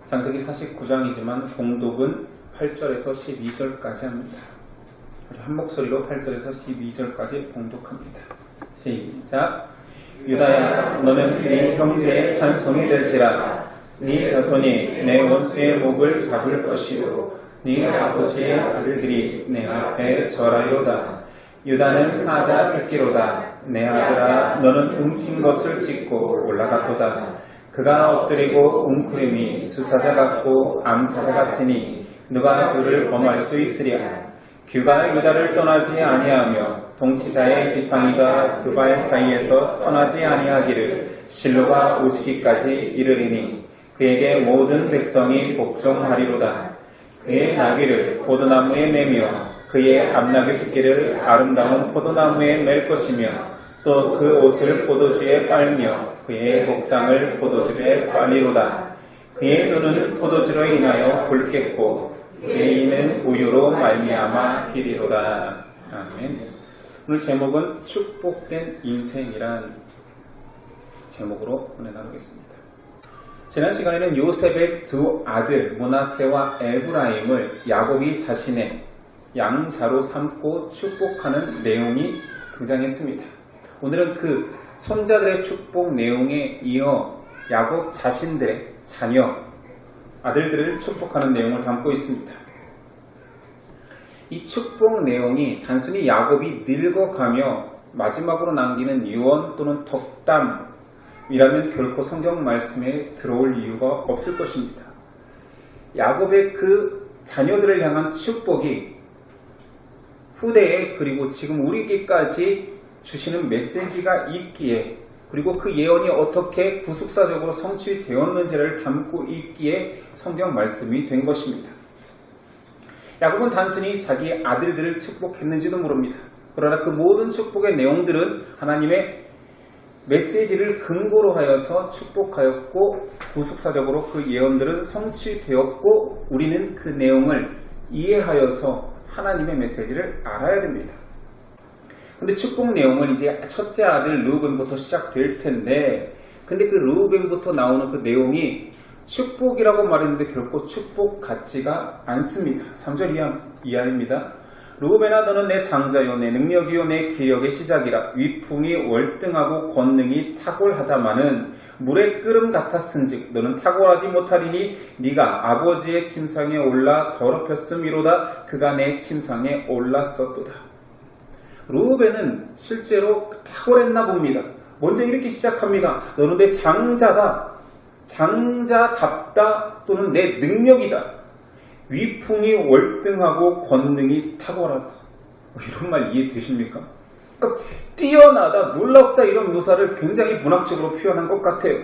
장세기 49장이지만 봉독은 8절에서 12절까지 합니다. 우리 한 목소리로 8절에서 12절까지 봉독합니다. 시작. 유다야, 너는 네 형제의 찬송이 될지라. 네 자손이 내 원수의 목을 잡을 것이요 네 아버지의 아들들이 내 앞에 절하리로다. 유다는 사자 새끼로다. 내 아들아, 너는 움킨 것을 찢고 올라갔도다. 그가 엎드리고 웅크림이 수사자 같고 암사자 같으니 누가 그를 범할 수 있으랴. 규가 유다를 떠나지 아니하며 동치자의 지팡이가 그 발 사이에서 떠나지 아니하기를 실로가 오시기까지 이르리니 그에게 모든 백성이 복종하리로다. 그의 나귀를 포도나무에 매며 그의 암나귀 새끼를 아름다운 포도나무에 맬 것이며 또 그 옷을 포도주에 빨며 그의 복장을 포도주에 빨리로다. 그의 눈은 포도주로 인하여 붉겠고 그의 이는 우유로 말미암아 기리로다. 아멘. 오늘 제목은 축복된 인생이란 제목으로 오늘 나누겠습니다. 지난 시간에는 요셉의 두 아들 므낫세와 에브라임을 야곱이 자신의 양자로 삼고 축복하는 내용이 등장했습니다. 오늘은 그 손자들의 축복 내용에 이어 야곱 자신들의 자녀, 아들들을 축복하는 내용을 담고 있습니다. 이 축복 내용이 단순히 야곱이 늙어가며 마지막으로 남기는 유언 또는 덕담이라면 결코 성경 말씀에 들어올 이유가 없을 것입니다. 야곱의 그 자녀들을 향한 축복이 후대에 그리고 지금 우리에게까지 주시는 메시지가 있기에 그리고 그 예언이 어떻게 구속사적으로 성취되었는지를 담고 있기에 성경 말씀이 된 것입니다. 야곱은 단순히 자기 아들들을 축복했는지도 모릅니다. 그러나 그 모든 축복의 내용들은 하나님의 메시지를 근거로 하여서 축복하였고 구속사적으로 그 예언들은 성취되었고 우리는 그 내용을 이해하여서 하나님의 메시지를 알아야 됩니다. 근데 축복 내용은 이제 첫째 아들 르우벤부터 시작될 텐데 근데 그 르우벤부터 나오는 그 내용이 축복이라고 말했는데 결코 축복 같지가 않습니다. 3절 이하입니다. 르우벤아, 너는 내 장자요 내 능력이요 내 기력의 시작이라. 위풍이 월등하고 권능이 탁월하다마는 물의 끓음 같았은즉 너는 탁월하지 못하리니 네가 아버지의 침상에 올라 더럽혔음이로다. 그가 내 침상에 올랐었도다. 르우벤은 실제로 탁월했나 봅니다. 먼저 이렇게 시작합니다. 너는 내 장자다. 장자답다 또는 내 능력이다. 위풍이 월등하고 권능이 탁월하다. 이런 말 이해되십니까? 그러니까 뛰어나다, 놀랍다 이런 묘사를 굉장히 문학적으로 표현한 것 같아요.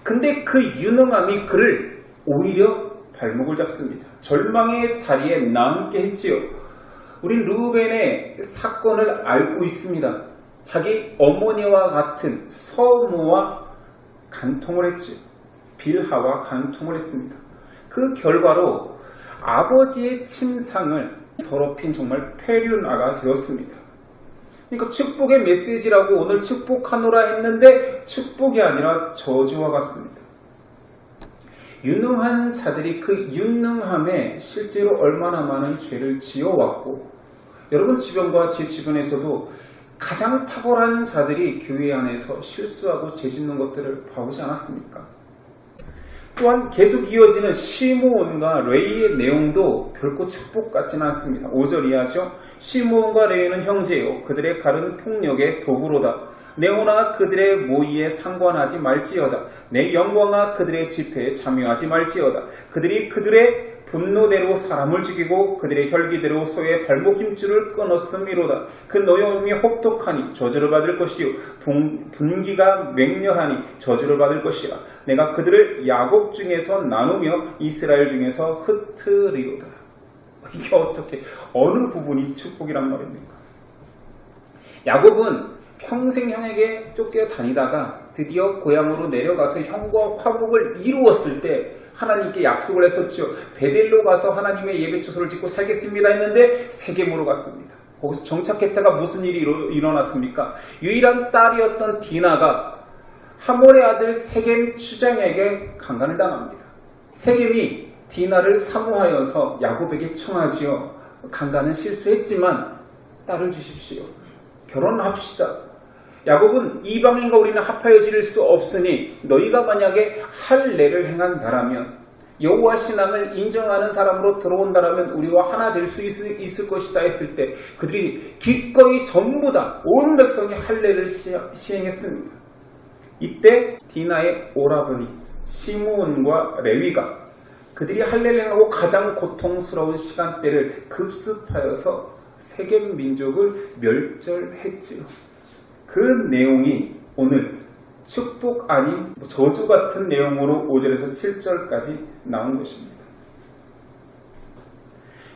근데 그 유능함이 그를 오히려 발목을 잡습니다. 절망의 자리에 남게 했지요. 우린 르우벤의 사건을 알고 있습니다. 자기 어머니와 같은 서모와 간통을 했지요. 빌하와 간통을 했습니다. 그 결과로 아버지의 침상을 더럽힌 정말 폐륜아가 되었습니다. 그러니까 축복의 메시지라고 오늘 축복하노라 했는데 축복이 아니라 저주와 같습니다. 유능한 자들이 그 유능함에 실제로 얼마나 많은 죄를 지어왔고 여러분 주변과 제 주변에서도 가장 탁월한 자들이 교회 안에서 실수하고 죄짓는 것들을 봐오지 않았습니까? 또한 계속 이어지는 시므온과 레위의 내용도 결코 축복 같지는 않습니다. 5절 이하죠. 시므온과 레위는 형제요 그들의 칼은 폭력의 도구로다. 내 혼아 그들의 모의에 상관하지 말지어다. 내 영광아 그들의 집회에 참여하지 말지어다. 그들이 그들의 분노대로 사람을 죽이고 그들의 혈기대로 소의 발목 힘줄을 끊었음이로다. 그 노여움이 혹독하니 저주를 받을 것이요 분기가 맹렬하니 저주를 받을 것이라. 내가 그들을 야곱 중에서 나누며 이스라엘 중에서 흩으리로다. 이게 어떻게 어느 부분이 축복이란 말입니까? 야곱은 평생 형에게 쫓겨 다니다가 드디어 고향으로 내려가서 형과 화목을 이루었을 때 하나님께 약속을 했었지요. 베델로 가서 하나님의 예배초소를 짓고 살겠습니다 했는데 세겜으로 갔습니다. 거기서 정착했다가 무슨 일이 일어났습니까? 유일한 딸이었던 디나가 하몰의 아들 세겜 추장에게 강간을 당합니다. 세겜이 디나를 사모하여서 야곱에게 청하지요. 강간은 실수했지만 딸을 주십시오. 결혼합시다. 야곱은 이방인과 우리는 합하여 지낼 수 없으니 너희가 만약에 할례를 행한다라면 여호와 신앙을 인정하는 사람으로 들어온다라면 우리와 하나 될 수 있을 것이다 했을 때 그들이 기꺼이 전부 다 온 백성이 할례를 시행했습니다. 이때 디나의 오라버니 시므온과 레위가 그들이 할례를 행하고 가장 고통스러운 시간대를 급습하여서 세겜 민족을 멸절했지요. 그 내용이 오늘 축복 아닌 저주 같은 내용으로 5절에서 7절까지 나온 것입니다.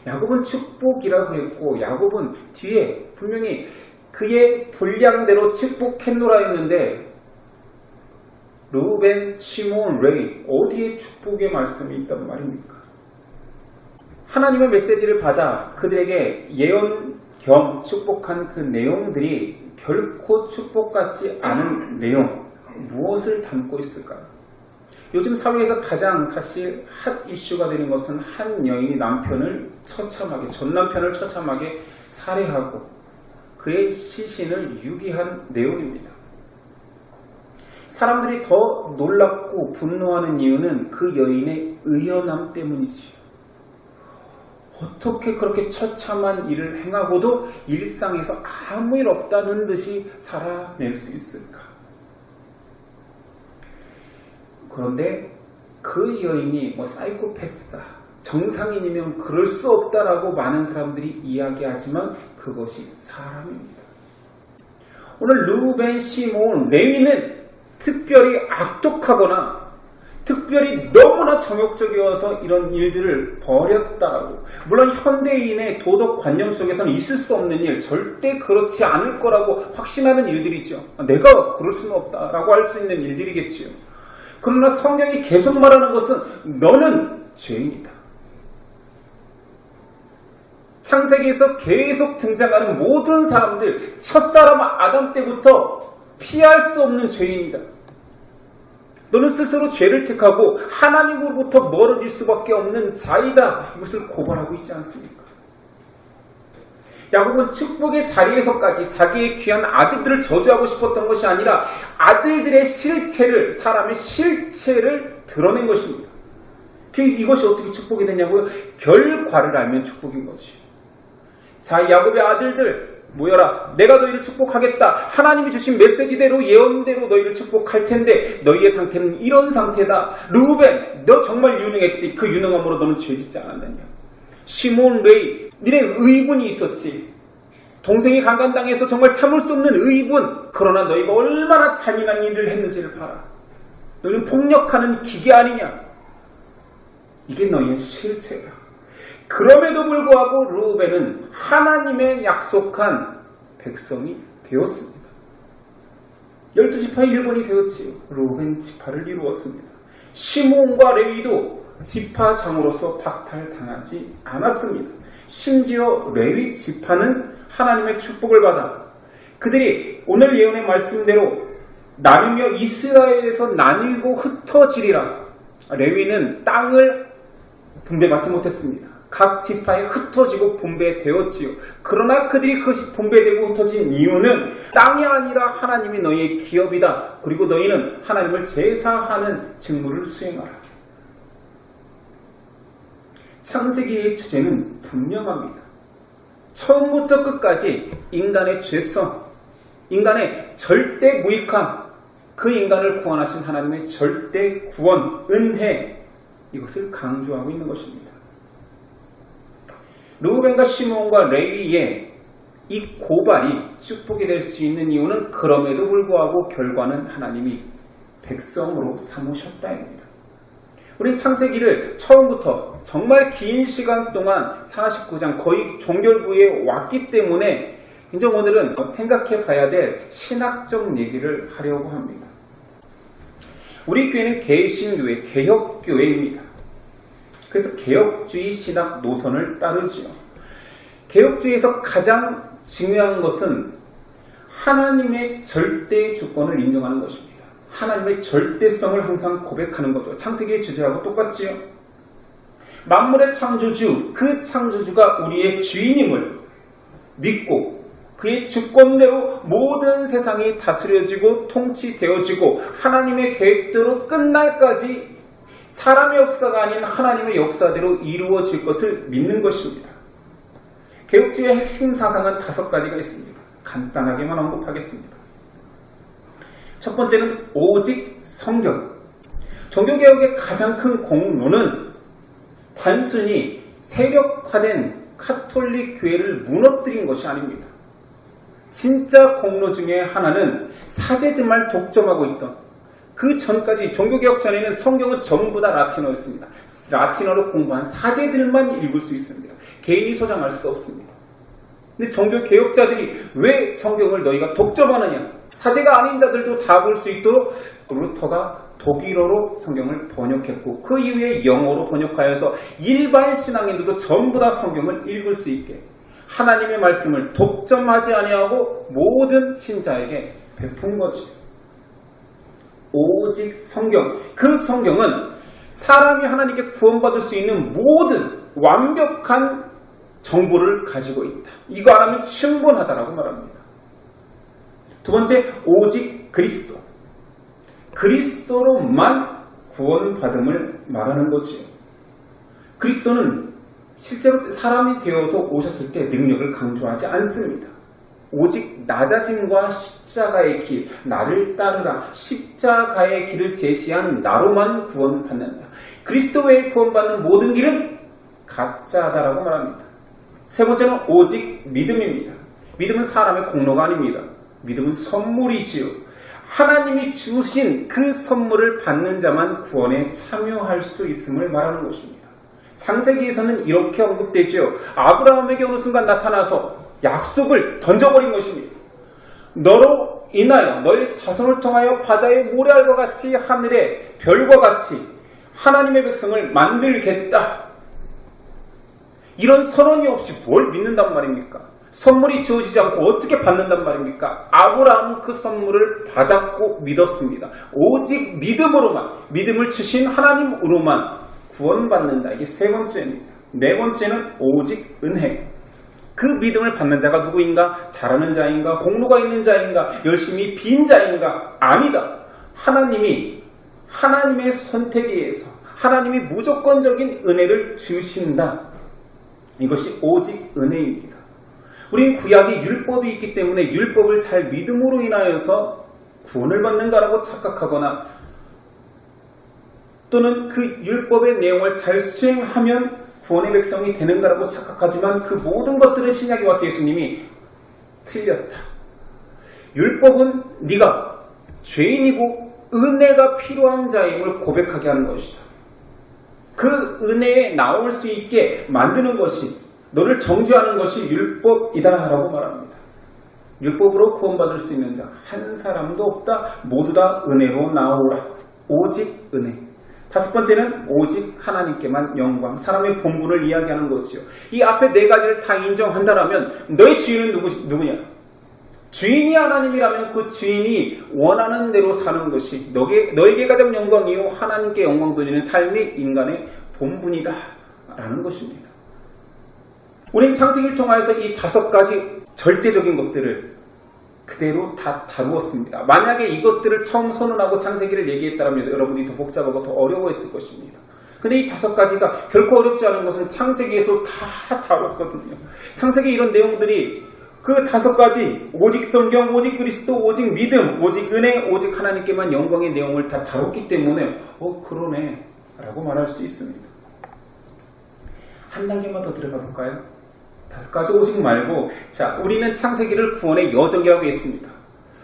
야곱은 축복이라고 했고 야곱은 뒤에 분명히 그의 분량대로 축복했노라 했는데 르우벤, 시므온, 레위 어디에 축복의 말씀이 있단 말입니까? 하나님의 메시지를 받아 그들에게 예언 겸 축복한 그 내용들이 결코 축복 같지 않은 내용 무엇을 담고 있을까요? 요즘 사회에서 가장 사실 핫 이슈가 되는 것은 한 여인이 남편을 처참하게 전 남편을 처참하게 살해하고 그의 시신을 유기한 내용입니다. 사람들이 더 놀랍고 분노하는 이유는 그 여인의 의연함 때문이지요. 어떻게 그렇게 처참한 일을 행하고도 일상에서 아무 일 없다는 듯이 살아낼 수 있을까? 그런데 그 여인이 사이코패스다, 정상인이면 그럴 수 없다라고 많은 사람들이 이야기하지만 그것이 사람입니다. 오늘 르우벤, 시므온, 레위는 특별히 악독하거나 특별히 너무나 정욕적이어서 이런 일들을 벌였다고. 물론 현대인의 도덕관념 속에서는 있을 수 없는 일, 절대 그렇지 않을 거라고 확신하는 일들이죠. 내가 그럴 수는 없다라고 할 수 있는 일들이겠지요. 그러나 성경이 계속 말하는 것은 너는 죄인이다. 창세기에서 계속 등장하는 모든 사람들, 첫사람 아담 때부터 피할 수 없는 죄인이다. 너는 스스로 죄를 택하고 하나님으로부터 멀어질 수밖에 없는 자이다. 이것을 고발하고 있지 않습니까? 야곱은 축복의 자리에서까지 자기의 귀한 아들들을 저주하고 싶었던 것이 아니라 아들들의 실체를, 사람의 실체를 드러낸 것입니다. 이것이 어떻게 축복이 되냐고요? 결과를 알면 축복인 거지. 자, 야곱의 아들들 모여라. 내가 너희를 축복하겠다. 하나님이 주신 메시지대로 예언대로 너희를 축복할 텐데 너희의 상태는 이런 상태다. 르우벤, 너 정말 유능했지. 그 유능함으로 너는 죄짓지 않았느냐. 시므온, 레위, 너네 의분이 있었지. 동생이 강간당해서 정말 참을 수 없는 의분. 그러나 너희가 얼마나 잔인한 일을 했는지를 봐라. 너희는 폭력하는 기계 아니냐. 이게 너희의 실체야. 그럼에도 불구하고 르우벤은 하나님의 약속한 백성이 되었습니다. 12지파의 일본이 되었지요. 르우벤 지파를 이루었습니다. 시므온과 레위도 지파장으로서 박탈당하지 않았습니다. 심지어 레위 지파는 하나님의 축복을 받아 그들이 오늘 예언의 말씀대로 나누며 이스라엘에서 나뉘고 흩어지리라. 레위는 땅을 분배받지 못했습니다. 각 지파에 흩어지고 분배되었지요. 그러나 그들이 그 분배되고 흩어진 이유는 땅이 아니라 하나님이 너희의 기업이다. 그리고 너희는 하나님을 제사하는 직무를 수행하라. 창세기의 주제는 분명합니다. 처음부터 끝까지 인간의 죄성, 인간의 절대 무익함, 그 인간을 구원하신 하나님의 절대 구원, 은혜, 이것을 강조하고 있는 것입니다. 르우벤과 시므온과 레위의 이 고발이 축복이 될 수 있는 이유는 그럼에도 불구하고 결과는 하나님이 백성으로 삼으셨다입니다. 우린 창세기를 처음부터 정말 긴 시간 동안 49장 거의 종결부에 왔기 때문에 이제 오늘은 생각해 봐야 될 신학적 얘기를 하려고 합니다. 우리 교회는 개신교회, 개혁교회입니다. 그래서 개혁주의 신학 노선을 따르지요. 개혁주의에서 가장 중요한 것은 하나님의 절대 주권을 인정하는 것입니다. 하나님의 절대성을 항상 고백하는 거죠. 창세기의 주제하고 똑같지요. 만물의 창조주, 그 창조주가 우리의 주인임을 믿고 그의 주권대로 모든 세상이 다스려지고 통치되어지고 하나님의 계획대로 끝날까지 사람의 역사가 아닌 하나님의 역사대로 이루어질 것을 믿는 것입니다. 개혁주의 핵심 사상은 5가지가 있습니다. 간단하게만 언급하겠습니다. 첫 번째는 오직 성경. 종교개혁의 가장 큰 공로는 단순히 세력화된 카톨릭 교회를 무너뜨린 것이 아닙니다. 진짜 공로 중에 하나는 사제들만 독점하고 있던 그 전까지 종교개혁 전에는 성경은 전부 다 라틴어였습니다. 라틴어로 공부한 사제들만 읽을 수 있습니다. 개인이 소장할 수가 없습니다. 근데 종교개혁자들이 왜 성경을 너희가 독점하느냐? 사제가 아닌 자들도 다 볼 수 있도록 루터가 독일어로 성경을 번역했고 그 이후에 영어로 번역하여서 일반 신앙인들도 전부 다 성경을 읽을 수 있게 하나님의 말씀을 독점하지 아니하고 모든 신자에게 베푼 거지. 오직 성경. 그 성경은 사람이 하나님께 구원받을 수 있는 모든 완벽한 정보를 가지고 있다. 이거 알면 충분하다라고 말합니다. 두 번째, 오직 그리스도. 그리스도로만 구원받음을 말하는 거지요. 그리스도는 실제로 사람이 되어서 오셨을 때 능력을 강조하지 않습니다. 오직 낮아짐과 십자가의 길, 나를 따르라, 십자가의 길을 제시한 나로만 구원받는다. 그리스도 외에 구원받는 모든 길은 가짜다라고 말합니다. 세 번째는 오직 믿음입니다. 믿음은 사람의 공로가 아닙니다. 믿음은 선물이지요. 하나님이 주신 그 선물을 받는 자만 구원에 참여할 수 있음을 말하는 것입니다. 창세기에서는 이렇게 언급되지요. 아브라함에게 어느 순간 나타나서 약속을 던져버린 것입니다. 너로 인하여 너의 자손을 통하여 바다의 모래알과 같이 하늘의 별과 같이 하나님의 백성을 만들겠다. 이런 선언이 없이 뭘 믿는단 말입니까? 선물이 주어지지 않고 어떻게 받는단 말입니까? 아브라함은 그 선물을 받았고 믿었습니다. 오직 믿음으로만, 믿음을 주신 하나님으로만 구원받는다. 이게 세 번째입니다. 네 번째는 오직 은혜. 그 믿음을 받는 자가 누구인가? 잘하는 자인가? 공로가 있는 자인가? 열심히 빈 자인가? 아니다. 하나님이 하나님의 선택에 의해서 하나님이 무조건적인 은혜를 주신다. 이것이 오직 은혜입니다. 우린 구약에 율법이 있기 때문에 율법을 잘 믿음으로 인하여서 구원을 받는가라고 착각하거나 또는 그 율법의 내용을 잘 수행하면 구원의 백성이 되는가라고 착각하지만 그 모든 것들은 신약에 와서 예수님이 틀렸다. 율법은 네가 죄인이고 은혜가 필요한 자임을 고백하게 하는 것이다. 그 은혜에 나올 수 있게 만드는 것이 너를 정죄하는 것이 율법이다라고 말합니다. 율법으로 구원받을 수 있는 자 한 사람도 없다. 모두 다 은혜로 나오라. 오직 은혜. 다섯 번째는 오직 하나님께만 영광. 사람의 본분을 이야기하는 것이요. 이 앞에 네 가지를 다 인정한다라면 너의 주인은 누구냐? 주인이 하나님이라면 그 주인이 원하는 대로 사는 것이 너에게 가장 영광이요 하나님께 영광 돌리는 삶이 인간의 본분이다 라는 것입니다. 우린 창세기를 통하여서 이 5가지 절대적인 것들을 그대로 다 다루었습니다. 만약에 이것들을 처음 선언하고 창세기를 얘기했다면 여러분이 더 복잡하고 더 어려워했을 것입니다. 근데 이 5가지가 결코 어렵지 않은 것은 창세기에서 다 다뤘거든요. 창세기 이런 내용들이 그 5가지 오직 성경, 오직 그리스도, 오직 믿음, 오직 은혜, 오직 하나님께만 영광의 내용을 다 다뤘기 때문에 그러네 라고 말할 수 있습니다. 한 단계만 더 들어가 볼까요? 5가지 오직 말고 우리는 창세기를 구원의 여정이라고 했습니다.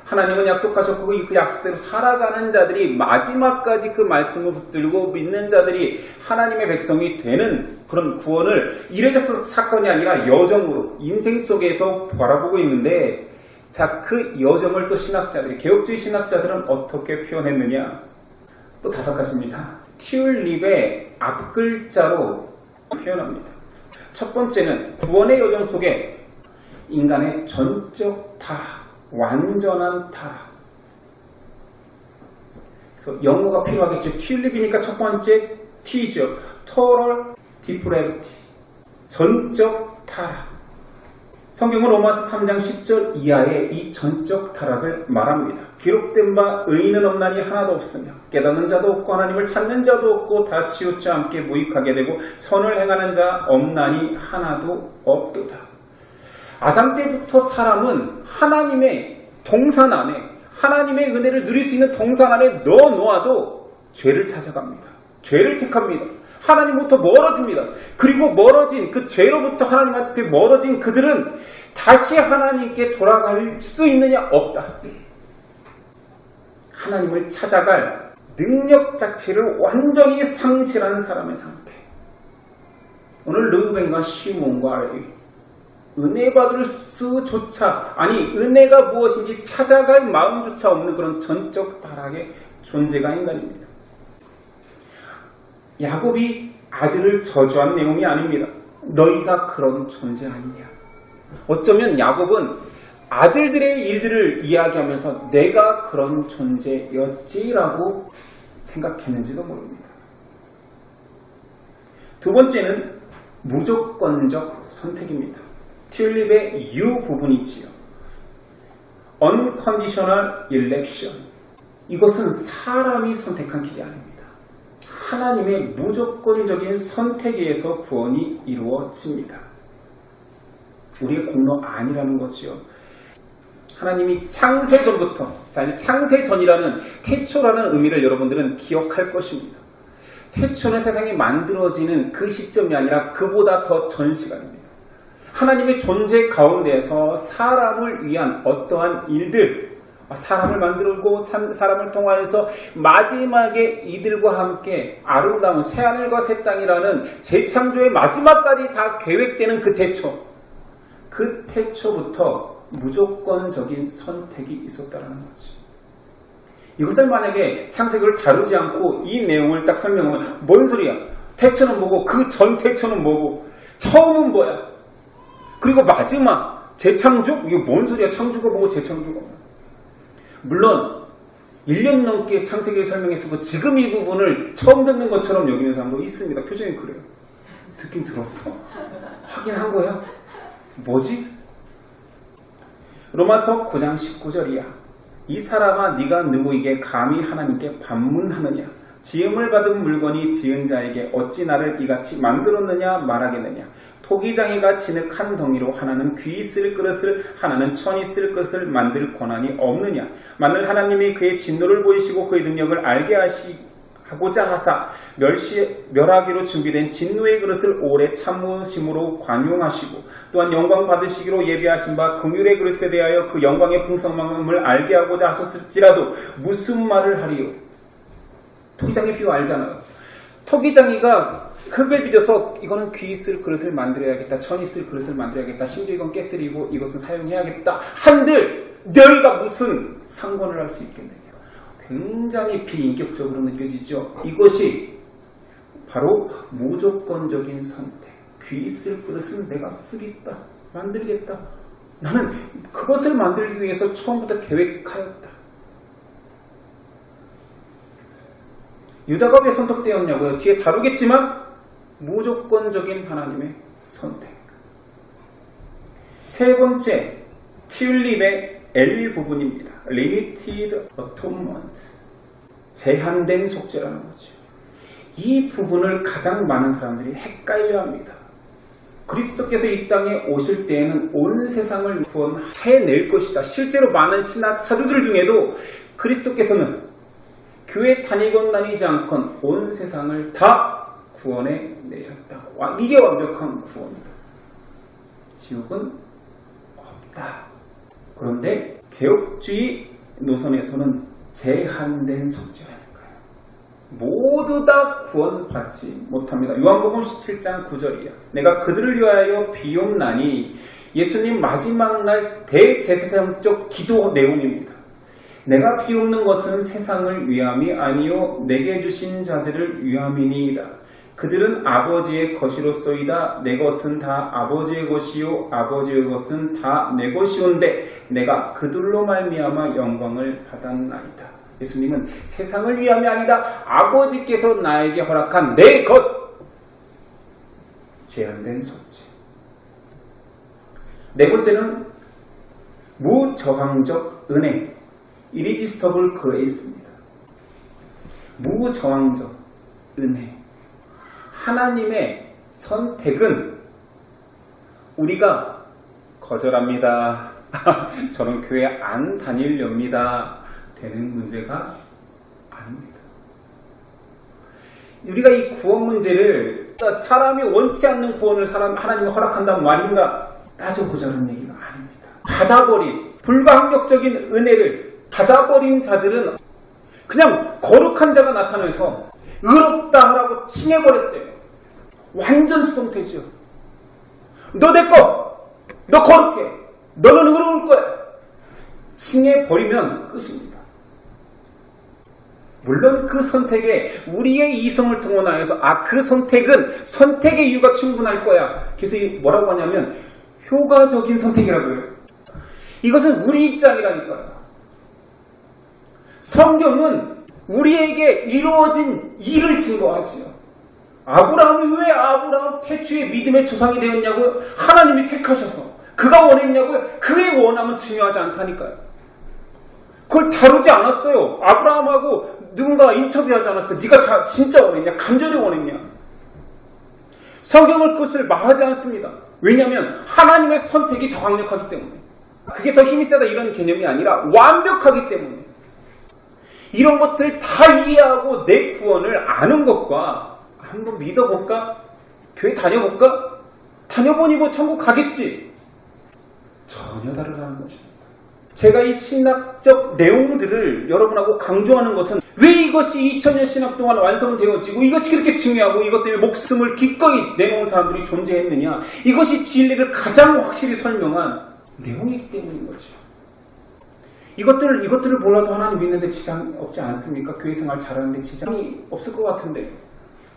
하나님은 약속하셨고 그 약속대로 살아가는 자들이 마지막까지 그 말씀을 붙들고 믿는 자들이 하나님의 백성이 되는 그런 구원을 이례적 사건이 아니라 여정으로 인생 속에서 바라보고 있는데 그 여정을 또 신학자들이 개혁주의 신학자들은 어떻게 표현했느냐? 또 5가지입니다. 튤립의 앞글자로 표현합니다. 첫 번째는 구원의 여정 속에 인간의 전적 타, 완전한 타. 그래서 영어가 필요하겠죠. 튤립이니까 첫 번째 T죠. Total Depravity. 전적 타락. 성경은 로마서 3장 10절 이하에 이 전적 타락을 말합니다. 기록된 바 의인은 없나니 하나도 없으며 깨닫는 자도 없고 하나님을 찾는 자도 없고 다 치우쳐 함께 무익하게 되고 선을 행하는 자 없나니 하나도 없도다. 아담 때부터 사람은 하나님의 동산 안에, 하나님의 은혜를 누릴 수 있는 동산 안에 넣어놓아도 죄를 찾아갑니다. 죄를 택합니다. 하나님부터 멀어집니다. 그리고 멀어진 그 죄로부터 하나님 앞에 멀어진 그들은 다시 하나님께 돌아갈 수 있느냐? 없다. 하나님을 찾아갈 능력 자체를 완전히 상실한 사람의 상태. 오늘 르우벤과 시몬과 레위, 은혜 받을 수조차, 아니 은혜가 무엇인지 찾아갈 마음조차 없는 그런 전적 타락의 존재가 인간입니다. 야곱이 아들을 저주한 내용이 아닙니다. 너희가 그런 존재 아니냐. 어쩌면 야곱은 아들들의 일들을 이야기하면서 내가 그런 존재였지라고 생각했는지도 모릅니다. 두 번째는 무조건적 선택입니다. 튤립의 U 부분이지요. Unconditional election. 이것은 사람이 선택한 길이 아닙니다. 하나님의 무조건적인 선택에 의해서 구원이 이루어집니다. 우리의 공로 아니라는 거지요. 하나님이 창세전부터, 창세전이라는 태초라는 의미를 여러분들은 기억할 것입니다. 태초는 세상이 만들어지는 그 시점이 아니라 그보다 더 전 시간입니다. 하나님의 존재 가운데에서 사람을 위한 어떠한 일들, 사람을 만들고 사람을 통하여서 마지막에 이들과 함께 아름다운 새하늘과 새 땅이라는 재창조의 마지막까지 다 계획되는 그 태초. 그 태초부터 무조건적인 선택이 있었다는 거지. 이것을 만약에 창세기를 다루지 않고 이 내용을 딱 설명하면 뭔 소리야? 태초는 뭐고 그 전 태초는 뭐고 처음은 뭐야? 그리고 마지막 재창조? 이게 뭔 소리야? 창조가 뭐고 재창조가 뭐야? 물론 1년 넘게 창세기를 설명했었고 지금 이 부분을 처음 듣는 것처럼 여기는 사람도 있습니다. 표정이 그래요. 듣긴 들었어. 확인한 거야? 뭐지? 로마서 9장 19절이야. 이 사람아 네가 누구에게 감히 하나님께 반문하느냐? 지음을 받은 물건이 지은 자에게 어찌 나를 이같이 만들었느냐 말하겠느냐? 토기장이가 진흙 한 덩이로 하나는 귀 있을 그릇을 하나는 천 있을 그릇을 만들 권한이 없느냐? 만일 하나님이 그의 진노를 보이시고 그의 능력을 알게 하고자 하사 멸하기로 준비된 진노의 그릇을 오래 참으심으로 관용하시고 또한 영광 받으시기로 예비하신 바 긍휼의 그릇에 대하여 그 영광의 풍성함을 알게 하고자 하셨을지라도 무슨 말을 하리요? 토기장이 비유 알잖아요. 토기장이가 흙을 빚어서 이거는 귀 있을 그릇을 만들어야겠다, 천 있을 그릇을 만들어야겠다, 심지어 이건 깨뜨리고 이것은 사용해야겠다 한들 너희가 무슨 상관을 할 수 있겠느냐. 굉장히 비인격적으로 느껴지죠. 이것이 바로 무조건적인 선택. 귀 있을 그릇은 내가 쓰겠다, 만들겠다. 나는 그것을 만들기 위해서 처음부터 계획하였다. 유다가 왜 선택되었냐고요? 뒤에 다루겠지만 무조건적인 하나님의 선택. 세 번째, 튤립의 L 부분입니다. Limited Atonement. 제한된 속죄라는 거죠. 이 부분을 가장 많은 사람들이 헷갈려합니다. 그리스도께서 이 땅에 오실 때에는 온 세상을 구원해낼 것이다. 실제로 많은 신학 사도들 중에도 그리스도께서는 교회 다니건 다니지 않건 온 세상을 다 구원해 내셨다. 이게 완벽한 구원이다. 지옥은 없다. 그런데 개혁주의 노선에서는 제한된 속죄라는 거예요. 모두 다 구원받지 못합니다. 요한복음 17장 9절이야. 내가 그들을 위하여 비옵나니 예수님 마지막 날 대제사장적 기도 내용입니다. 내가 비옵는 것은 세상을 위함이 아니요 내게 주신 자들을 위함이니이다. 그들은 아버지의 것이로소이다. 내 것은 다 아버지의 것이요 아버지의 것은 다 내 것이온데 내가 그들로 말미암아 영광을 받았나이다. 예수님은 세상을 위함이 아니다. 아버지께서 나에게 허락한 내 것. 제한된 속죄. 네 번째는 무저항적 은혜. Irresistible Grace입니다. 무저항적 은혜. 하나님의 선택은 우리가 거절합니다. 저는 교회 안 다니렵니다. 되는 문제가 아닙니다. 우리가 이 구원 문제를 사람이 원치 않는 구원을 하나님이 허락한다는 말인가 따져보자는 얘기가 아닙니다. 받아버린 불가항력적인 은혜를 받아버린 자들은 그냥 거룩한 자가 나타나서 의롭다 하라고 칭해버렸대요. 완전 수동태죠. 너 내 거! 너 거룩해! 너는 의로울 거야! 칭해버리면 끝입니다. 물론 그 선택에 우리의 이성을 동원하여서 그 선택은 선택의 이유가 충분할 거야. 그래서 뭐라고 하냐면 효과적인 선택이라고 해요. 이것은 우리 입장이라니까요. 성경은 우리에게 이루어진 일을 증거하지요. 아브라함이 왜 아브라함 태초에 믿음의 조상이 되었냐고요? 하나님이 택하셔서. 그가 원했냐고요? 그의 원함은 중요하지 않다니까요. 그걸 다루지 않았어요. 아브라함하고 누군가 인터뷰하지 않았어요. 네가 다 진짜 원했냐? 간절히 원했냐? 성경은 그것을 말하지 않습니다. 왜냐하면 하나님의 선택이 더 강력하기 때문에. 그게 더 힘이 세다 이런 개념이 아니라 완벽하기 때문에. 이런 것들을 다 이해하고 내 구원을 아는 것과 한번 믿어볼까? 교회 다녀볼까? 다녀보니 뭐 천국 가겠지? 전혀 다르다는 것입니다. 제가 이 신학적 내용들을 여러분하고 강조하는 것은 왜 이것이 2000년 신학 동안 완성되어지고 이것이 그렇게 중요하고 이것 때문에 목숨을 기꺼이 내놓은 사람들이 존재했느냐. 이것이 진리를 가장 확실히 설명한 내용이기 때문인 거죠. 이것들을 몰라도 하나님 믿는데 지장 없지 않습니까? 교회 생활 잘하는데 지장이 없을 것 같은데.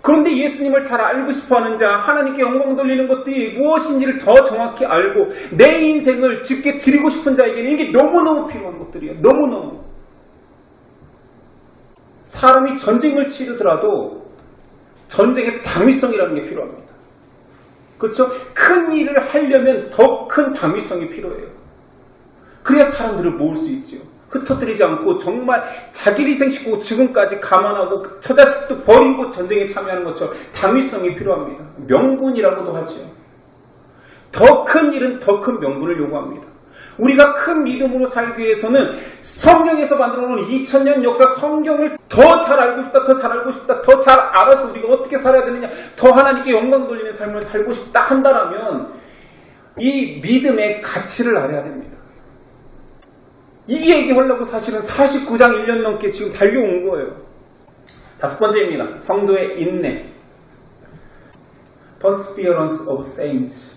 그런데 예수님을 잘 알고 싶어하는 자, 하나님께 영광 돌리는 것들이 무엇인지를 더 정확히 알고 내 인생을 주께 드리고 싶은 자에게는 이게 너무너무 필요한 것들이에요. 너무너무. 사람이 전쟁을 치르더라도 전쟁의 당위성이라는 게 필요합니다. 그렇죠? 큰 일을 하려면 더 큰 당위성이 필요해요. 그래야 사람들을 모을 수 있죠. 흩어뜨리지 않고 정말 자기를 희생시키고 죽음까지 감안하고 처자식도 버리고 전쟁에 참여하는 것처럼 당위성이 필요합니다. 명분이라고도 하죠. 더 큰 일은 더 큰 명분을 요구합니다. 우리가 큰 믿음으로 살기 위해서는 성경에서 만들어 놓은 2000년 역사 성경을 더 잘 알고 싶다, 더 잘 알고 싶다, 더 잘 알아서 우리가 어떻게 살아야 되느냐, 더 하나님께 영광 돌리는 삶을 살고 싶다 한다면 이 믿음의 가치를 알아야 됩니다. 이 얘기하려고 사실은 49장 1년 넘게 지금 달려온 거예요. 다섯 번째입니다. 성도의 인내. Perseverance of Saints.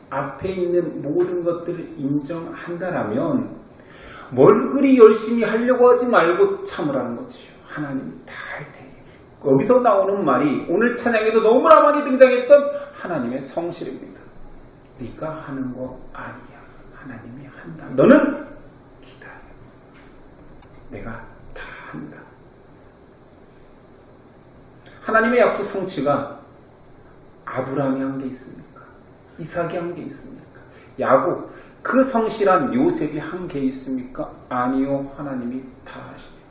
앞에 있는 모든 것들을 인정한다라면 뭘 그리 열심히 하려고 하지 말고 참으라는 거죠. 하나님이 다 할 테니. 거기서 나오는 말이 오늘 찬양에도 너무나 많이 등장했던 하나님의 성실입니다. 네가 하는 거 아니야. 하나님이 한다. 너는 기다려. 내가 다 한다. 하나님의 약속 성취가 아브라함이 한 게 있습니까? 이삭이 한 게 있습니까? 야곱, 그 성실한 요셉이 한 게 있습니까? 아니요. 하나님이 다 하십니다.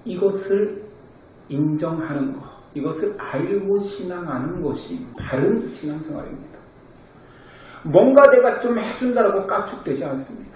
이것을 인정하는 것, 이것을 알고 신앙하는 것이 바른 신앙생활입니다. 뭔가 내가 좀 해준다라고 깝죽대지 않습니다.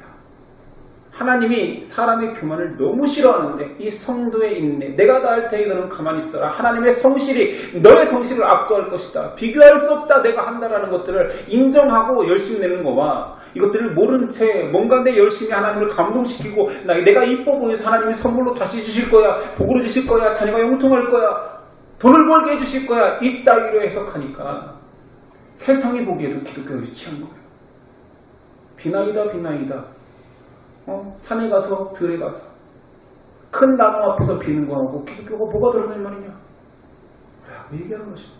하나님이 사람의 교만을 너무 싫어하는데 이 성도의 인내, 내가 다 할 테니 너는 가만히 있어라. 하나님의 성실이 너의 성실을 압도할 것이다. 비교할 수 없다. 내가 한다라는 것들을 인정하고 열심히 내는 거와 이것들을 모른 채 뭔가 내 열심히 하나님을 감동시키고 내가 이뻐 보여서 하나님이 선물로 다시 주실 거야. 복으로 주실 거야. 자녀가 형통할 거야. 돈을 벌게 해주실 거야. 이따위로 해석하니까 세상이 보기에도 기독교가 유치한 거예요. 비나이다 비나이다. 산에 가서 들에 가서 큰 나무 앞에서 비는 거하고 기독교가 뭐가 다르단 말이냐 라고 얘기하는 것입니다.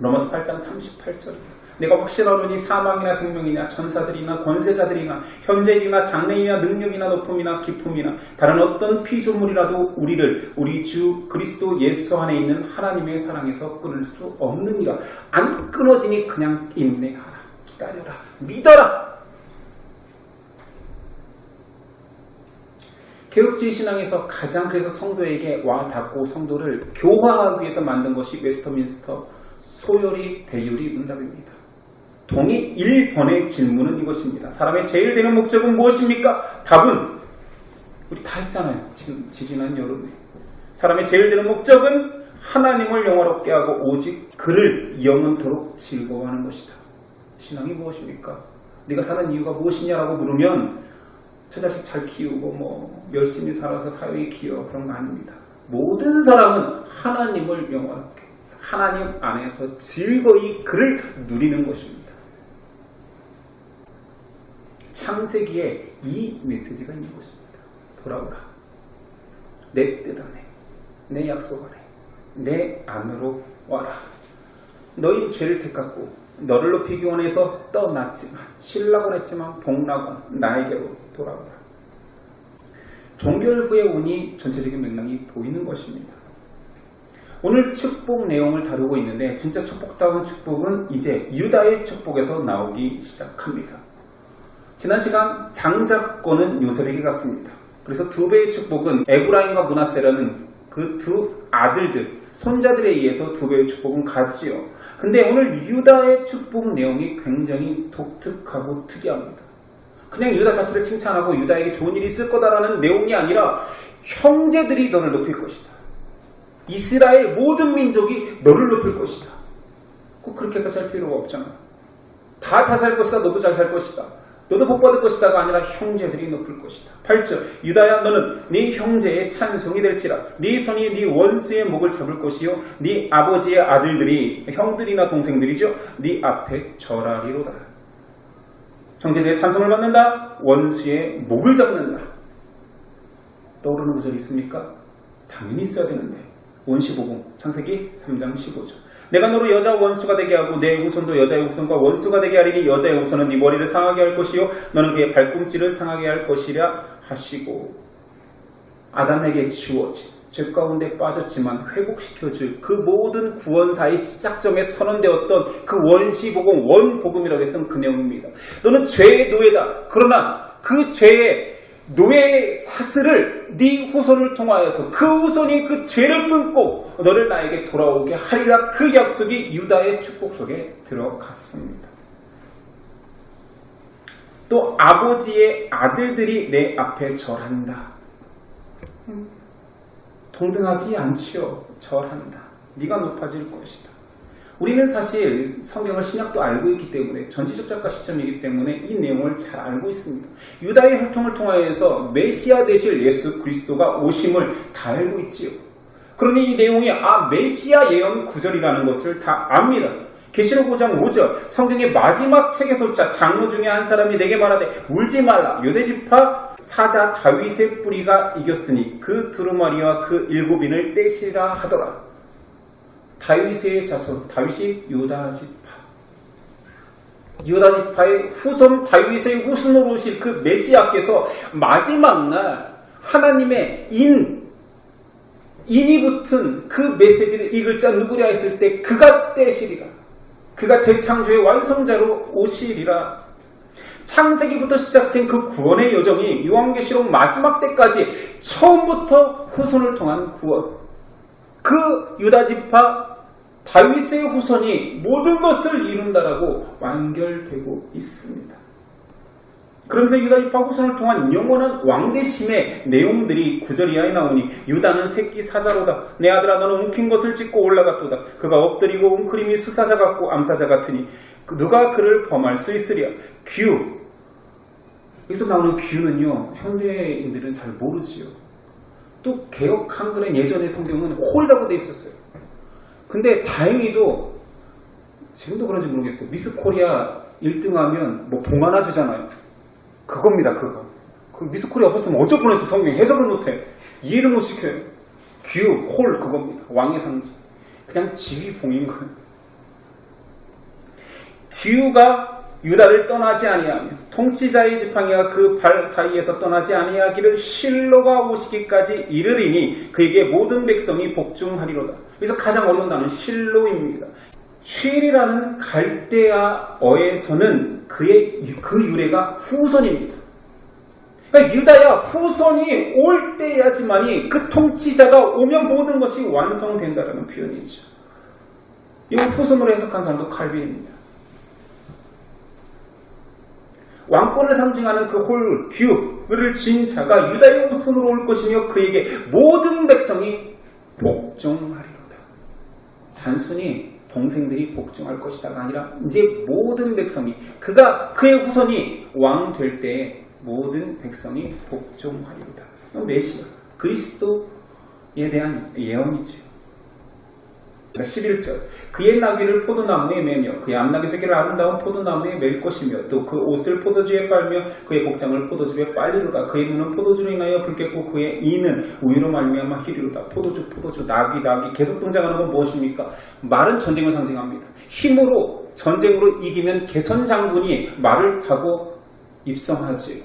로마서 8장 38절입니다. 내가 확신하노니 사망이나 생명이나 천사들이나 권세자들이나 현재이나 장래이나 능력이나 높음이나 깊음이나 다른 어떤 피조물이라도 우리를 우리 주 그리스도 예수 안에 있는 하나님의 사랑에서 끊을 수 없느니라. 안 끊어지니 그냥 인내하라. 기다려라. 믿어라. 개혁주의 신앙에서 가장 그래서 성도에게 와 닿고 성도를 교화하기 위해서 만든 것이 웨스터민스터 소요리 대유리 문답입니다. 동의 1번의 질문은 이것입니다. 사람의 제일 되는 목적은 무엇입니까? 답은 우리 다 했잖아요. 지난 여름에. 사람의 제일 되는 목적은 하나님을 영화롭게 하고 오직 그를 영원토록 즐거워하는 것이다. 신앙이 무엇입니까? 네가 사는 이유가 무엇이냐라고 물으면 저 자식 잘 키우고 열심히 살아서 사회에 기여 그런 거 아닙니다. 모든 사람은 하나님을 영화롭게 하나님 안에서 즐거이 그를 누리는 것입니다. 창세기에 이 메시지가 있는 것입니다. 돌아오라. 내 뜻 안에 내 약속 안에 내 안으로 와라. 너희 죄를 택하고 너를 높이기 원해서 떠났지만 신라곤 했지만 복락원 나에게로 돌아오라. 종결 후에 오니 전체적인 맥락이 보이는 것입니다. 오늘 축복 내용을 다루고 있는데 진짜 축복다운 축복은 이제 유다의 축복에서 나오기 시작합니다. 지난 시간 장자권은 요셉에게 갔습니다. 그래서 두 배의 축복은 에브라임과 므낫세라는 그 두 아들들, 손자들에 의해서 두 배의 축복은 갔지요. 근데 오늘 유다의 축복 내용이 굉장히 독특하고 특이합니다. 그냥 유다 자체를 칭찬하고 유다에게 좋은 일이 있을 거다라는 내용이 아니라 형제들이 너를 높일 것이다. 이스라엘 모든 민족이 너를 높일 것이다. 꼭 그렇게까지 할 필요가 없잖아. 다 잘 살 것이다. 너도 잘 살 것이다. 너도 복받을 것이다가 아니라 형제들이 높일 것이다. 8절 유다야 너는 네 형제의 찬송이 될지라 네 손이 네 원수의 목을 잡을 것이요 네 아버지의 아들들이 형들이나 동생들이죠 네 앞에 절하리로다. 형제들의 찬송을 받는다. 원수의 목을 잡는다. 떠오르는 구절이 있습니까? 당연히 있어야 되는데 원시복음 창세기 3장 15절 내가 너로 여자 원수가 되게 하고 내 후손도 여자의 후손과 원수가 되게 하리니 여자의 후손은 네 머리를 상하게 할 것이요 너는 그의 발꿈치를 상하게 할 것이라 하시고 아담에게 주어진 죄 가운데 빠졌지만 회복시켜줄 그 모든 구원사의 시작점에 선언되었던 그 원시복음 원복음이라고 했던 그 내용입니다. 너는 죄의 노예다. 그러나 그 죄의 노예의 사슬을 네 후손을 통하여서 그 후손이 그 죄를 끊고 너를 나에게 돌아오게 하리라. 그 약속이 유다의 축복 속에 들어갔습니다. 또 아버지의 아들들이 내 앞에 절한다. 동등하지 않지요. 절한다. 네가 높아질 것이다. 우리는 사실 성경을 신약도 알고 있기 때문에 전지적 작가 시점이기 때문에 이 내용을 잘 알고 있습니다. 유다의 혈통을 통하여서 메시아 되실 예수 그리스도가 오심을 다 알고 있지요. 그러니 이 내용이 메시아 예언 구절이라는 것을 다 압니다. 계시록 5장 5절 성경의 마지막 책에서자 장로 중에 한 사람이 내게 말하되 울지 말라. 유대지파 사자 다윗의 뿌리가 이겼으니 그 두루마리와 그 일곱인을 떼시라 하더라. 다윗의 자손, 다윗이 유다지파. 유다지파의 후손 다윗의 후손으로 오실 그 메시아께서 마지막 날 하나님의 인이 붙은 그 메시지를 읽을 자 누구랴 했을 때 그가 떼시리라. 그가 재창조의 완성자로 오시리라. 창세기부터 시작된 그 구원의 여정이 요한계시록 마지막 때까지 처음부터 후손을 통한 구원. 그 유다지파 다윗의 후손이 모든 것을 이룬다라고 완결되고 있습니다. 그러면서 유다지파 후손을 통한 영원한 왕대심의 내용들이 9절 이하에 나오니 유다는 새끼 사자로다. 내 아들아 너는 움킨 것을 찢고 올라갔도다. 그가 엎드리고 웅크림이 수사자 같고 암사자 같으니 누가 그를 범할 수 있으랴. 규. 여기서 나오는 규는요. 현대인들은 잘 모르지요. 또 개혁 한글의 예전의 성경은 홀이라고 돼 있었어요. 근데 다행히도 지금도 그런지 모르겠어요. 미스 코리아 1등하면 봉 하나 주잖아요. 그겁니다. 그거. 그 미스 코리아 없었으면 어쩔 뻔했어. 성경 해석을 못해. 이해를 못 시켜요. 규, 홀 그겁니다. 왕의 상징. 그냥 지휘봉인 거예요. 기후가 유다를 떠나지 아니하며 통치자의 지팡이가 그 발 사이에서 떠나지 아니하기를 실로가 오시기까지 이르리니 그에게 모든 백성이 복종하리로다. 그래서 가장 어려운 단어는 실로입니다. 쉴이라는 갈대아어에서는 그 유래가 후손입니다. 그러니까 유다야 후손이 올 때야지만이 그 통치자가 오면 모든 것이 완성된다라는 표현이죠. 이 후손으로 해석한 사람도 칼빈입니다. 왕권을 상징하는 그 홀,뷰를 진 자가 유다의 후손으로 올 것이며 그에게 모든 백성이 복종하리로다. 단순히 동생들이 복종할 것이다가 아니라 이제 모든 백성이 그의 후손이 왕 될 때 모든 백성이 복종하리로다. 메시아 그리스도에 대한 예언이죠. 11절 그의 나귀를 포도나무에 매며 그의 암나귀 새끼를 아름다운 포도나무에 맬 것이며 또 그 옷을 포도주에 빨며 그의 복장을 포도주에 빨리로다. 그의 눈은 포도주로 인하여 붉겠고 그의 이는 우유로 말미암아 희리로다. 포도주 나귀 계속 등장하는 건 무엇입니까? 말은 전쟁을 상징합니다. 힘으로 전쟁으로 이기면 개선 장군이 말을 타고 입성하지요.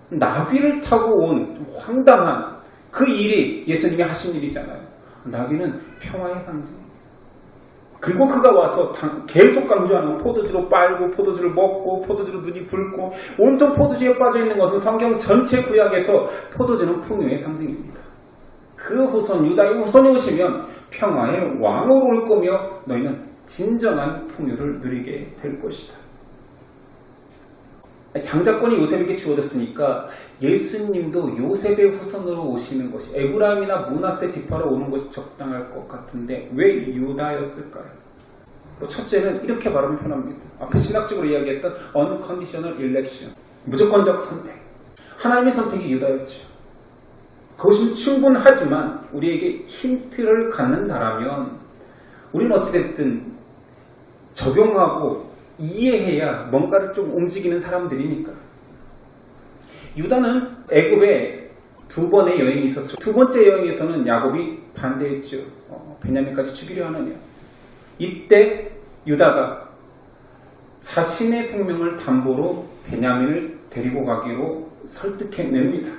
나귀를 타고 온 황당한 그 일이 예수님이 하신 일이잖아요. 나귀는 평화의 상징입니다. 그리고 그가 와서 계속 강조하는 포도주로 빨고 포도주를 먹고 포도주로 눈이 붉고 온통 포도주에 빠져있는 것은 성경 전체 구약에서 포도주는 풍요의 상징입니다. 그 후손 유다의 후손이 오시면 평화의 왕으로 올 거며 너희는 진정한 풍요를 누리게 될 것이다. 장자권이 요셉에게 주어졌으니까 예수님도 요셉의 후손으로 오시는 것이 에브라임이나 므낫세 지파로 오는 것이 적당할 것 같은데 왜 유다였을까요? 첫째는 이렇게 발음을 표현합니다. 앞에 신학적으로 이야기했던 unconditional election, 무조건적 선택. 하나님의 선택이 유다였죠. 그것은 충분하지만 우리에게 힌트를 갖는다라면 우리는 어찌됐든 적용하고 이해해야 뭔가를 좀 움직이는 사람들이니까. 유다는 애굽에 두 번의 여행이 있었죠. 두 번째 여행에서는 야곱이 반대했죠. 베냐민까지 죽이려 하느냐. 이때 유다가 자신의 생명을 담보로 베냐민을 데리고 가기로 설득해냅니다.